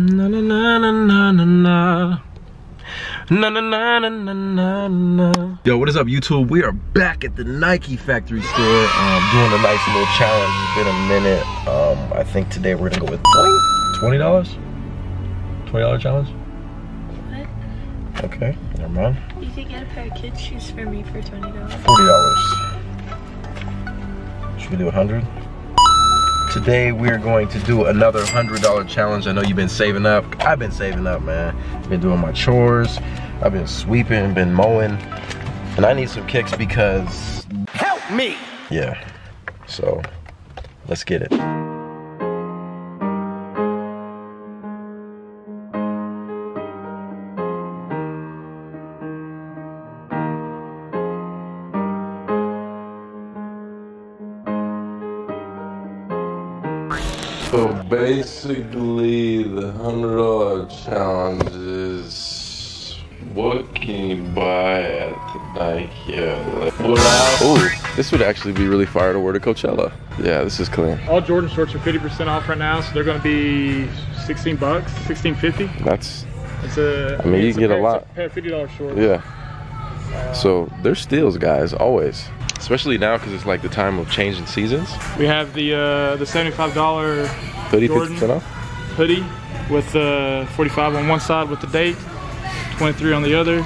Na na na na na na na. Na na na na na na. Yo, what is up, YouTube? We are back at the Nike factory store, doing a nice little challenge. It's been a minute. I think today we're gonna go with $20. $20 challenge. What? Okay, never mind. You could get a pair of kids' shoes for me for $20. $40. Should we do 100? Today we're going to do another $100 challenge. I know you've been saving up. I've been saving up, man. Been doing my chores. I've been sweeping, been mowing, and I need some kicks because help me. Yeah. So let's get it. So basically, the $100 challenge is what can you buy at the Nike outlet? Oh, this would actually be really fire to wear to Coachella. Yeah, this is clean. All Jordan shorts are 50% off right now, so they're going to be 16 bucks, $16.50. That's. It's a. I mean, you can get a lot. Pair of $50 shorts. Yeah. So they're steals, guys, always. Especially now because it's like the time of changing seasons. We have the $75 hoodie, Jordan 50% off? Hoodie with 45 on one side with the date, 23 on the other.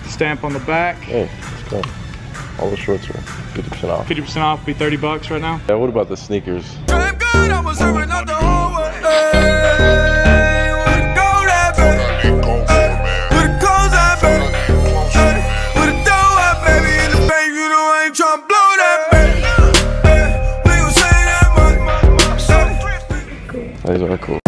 Stamp on the back. Hey, let's go. All the shorts are 50% off. 50% off, be 30 bucks right now. Yeah, what about the sneakers? These are cool.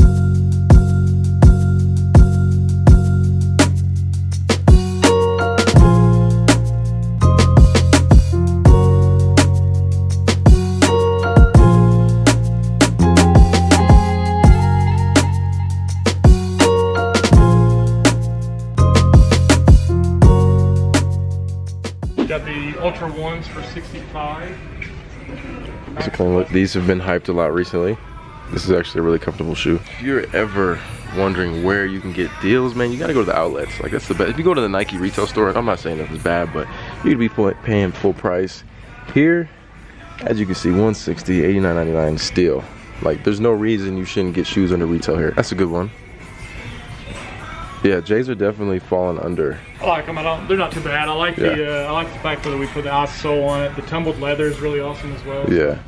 Got the Ultra Ones for $65. It's a clean look. These have been hyped a lot recently. This is actually a really comfortable shoe. If you're ever wondering where you can get deals, man, you gotta go to the outlets. Like, that's the best. If you go to the Nike retail store, I'm not saying nothing's bad, but you'd be paying full price. Here, as you can see, $160, $89.99 still. Like, there's no reason you shouldn't get shoes under retail here. That's a good one. Yeah, J's are definitely falling under. I like them. They're not too bad. I like the fact that we put the ice sole on it. The tumbled leather is really awesome as well. Yeah.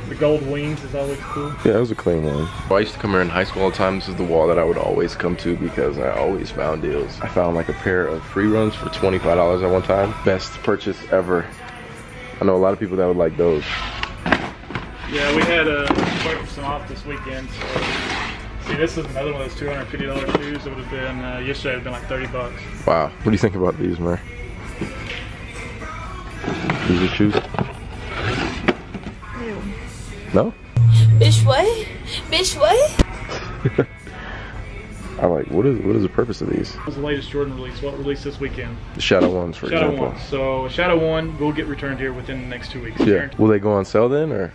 The gold wings is always cool. Yeah, that was a clean one. I used to come here in high school all the time. This is the wall that I would always come to because I always found deals. I found like a pair of free runs for $25 at one time. Best purchase ever. I know a lot of people that would like those. Yeah, we had a 20% off this weekend. So, see, this is another one of those $250 shoes. It would have been, yesterday it would have been like 30 bucks. Wow. What do you think about these, Mer? These are shoes? No? Bitch, what? Bitch, what? I like, what is the purpose of these? This was the latest Jordan release. What released this weekend? The Shadow Ones, for example. Shadow 1. So a Shadow 1 will get returned here within the next 2 weeks. Yeah. Guaranteed. Will they go on sale then, or?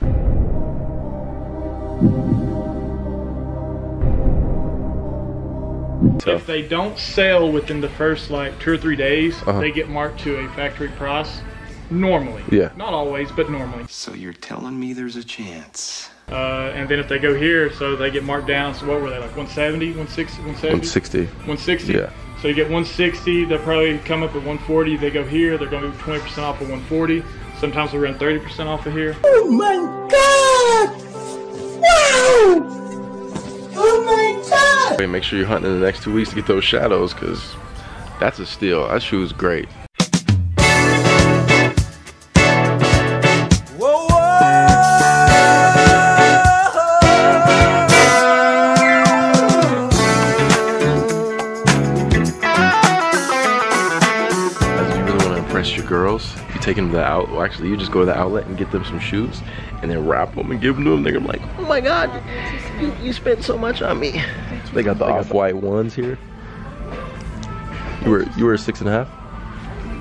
If they don't sell within the first like 2 or 3 days, they get marked to a factory price. Normally. Yeah. Not always, but normally. So you're telling me there's a chance? And then if they go here, so they get marked down. So what were they, like 170, 160, 170? 160. Yeah. So you get 160, they'll probably come up at 140. They go here, they're going to be 20% off of 140. Sometimes we run 30% off of here. Oh my God! Wow! Oh my God! Hey, make sure you're hunting in the next 2 weeks to get those shadows, because that's a steal. That shoe is great. Your girls, if you take them to the outlet, well, actually you just go to the outlet and get them some shoes and then wrap them and give them to them. They're gonna be like, oh my God, you spent so much on me. They got the off-white ones here. You were 6.5?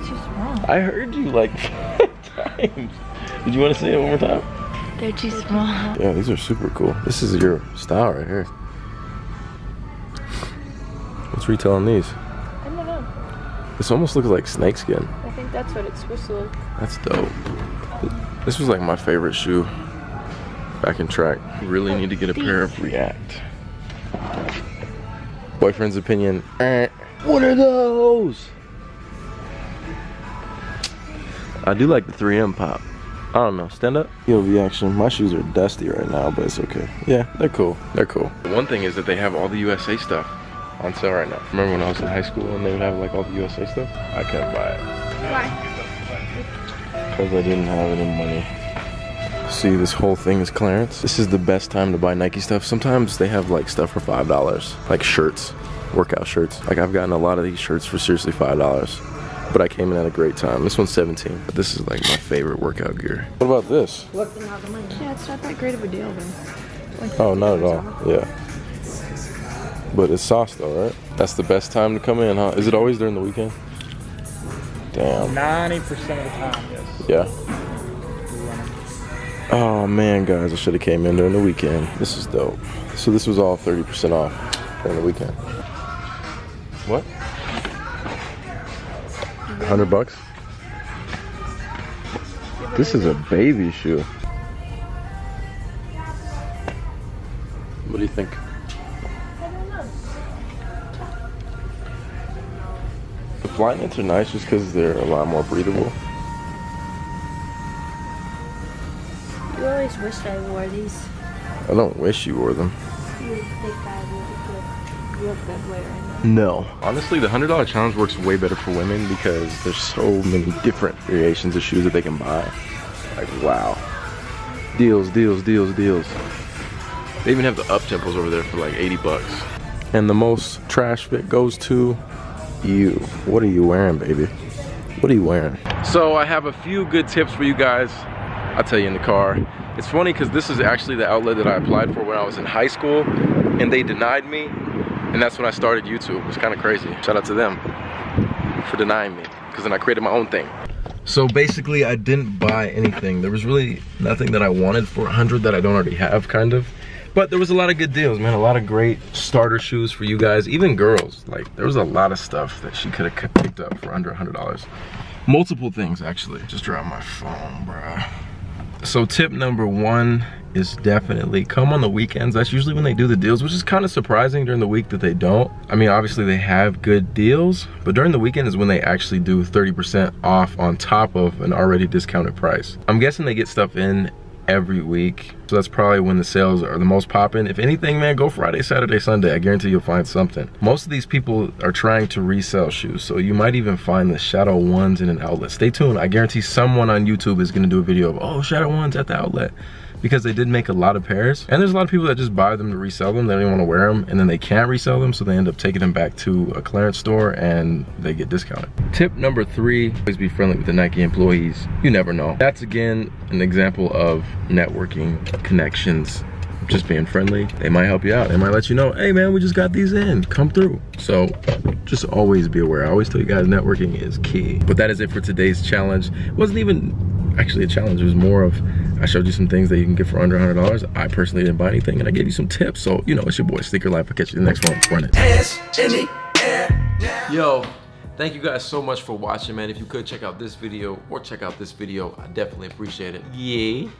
Too small. I heard you like 5 times. Did you want to say it one more time? They're too small. Yeah, these are super cool. This is your style right here. What's retail on these? I don't know. This almost looks like snakeskin. I think that's what it's supposed to look. That's dope. This was like my favorite shoe back in track. Really need to get a pair of React. Boyfriend's opinion. What are those? I do like the 3M pop. I don't know, stand up? POV action. My shoes are dusty right now, but it's okay. Yeah, they're cool. They're cool. One thing is that they have all the USA stuff on sale right now. Remember when I was in high school and they would have like all the USA stuff? I couldn't buy it. Why? Because I didn't have any money. See, this whole thing is clearance. This is the best time to buy Nike stuff. Sometimes they have like stuff for $5, like shirts, workout shirts. Like I've gotten a lot of these shirts for seriously $5. But I came in at a great time. This one's 17. But this is like my favorite workout gear. What about this? Yeah, it's not that great of a deal then. Like, Oh, not at all. Yeah. But it's sauce though, right? That's the best time to come in, huh? Is it always during the weekend? Damn. 90% of the time, yes. Yeah. Oh man, guys, I should have came in during the weekend. This is dope. So this was all 30% off during the weekend. What? $100? This is a baby shoe. What do you think? I don't know. The Flyknits are nice just because they're a lot more breathable. You always wish I wore these. I don't wish you wore them. You think I would look good wearing them. No. Honestly, the $100 challenge works way better for women because there's so many different variations of shoes that they can buy. Like, wow. Deals, deals, deals, deals. They even have the up tempos over there for like 80 bucks. And the most trash fit goes to you. What are you wearing, baby? What are you wearing? So I have a few good tips for you guys. I'll tell you in the car. It's funny because this is actually the outlet that I applied for when I was in high school and they denied me. And that's when I started YouTube. It's kind of crazy. Shout out to them for denying me because then I created my own thing. So basically I didn't buy anything. There was really nothing that I wanted for 100 that I don't already have, kind of. But there was a lot of good deals, man. A lot of great starter shoes for you guys, even girls. Like there was a lot of stuff that she could have picked up for under $100. Multiple things actually. Just dropped my phone, bruh. So tip number one is definitely come on the weekends. That's usually when they do the deals, which is kind of surprising during the week that they don't. I mean, obviously they have good deals, but during the weekend is when they actually do 30% off on top of an already discounted price. I'm guessing they get stuff in every week, so that's probably when the sales are the most popping. If anything, man, go Friday, Saturday, Sunday. I guarantee you'll find something. Most of these people are trying to resell shoes, so you might even find the Shadow Ones in an outlet. Stay tuned. I guarantee someone on YouTube is gonna do a video of, oh, Shadow Ones at the outlet, because they did make a lot of pairs. And there's a lot of people that just buy them to resell them. They don't even want to wear them, and then they can't resell them, so they end up taking them back to a clearance store and they get discounted. Tip number 3, always be friendly with the Nike employees. You never know. That's again an example of networking, connections, just being friendly. They might help you out. They might let you know, hey man, we just got these in, come through. So just always be aware. I always tell you guys networking is key. But that is it for today's challenge. It wasn't even actually a challenge. It was more of, I showed you some things that you can get for under $100. I personally didn't buy anything and I gave you some tips. So, you know, it's your boy, Sneaker Life. I'll catch you in the next one. Run it. Yo, thank you guys so much for watching, man. If you could check out this video or check out this video, I definitely appreciate it. Yeah.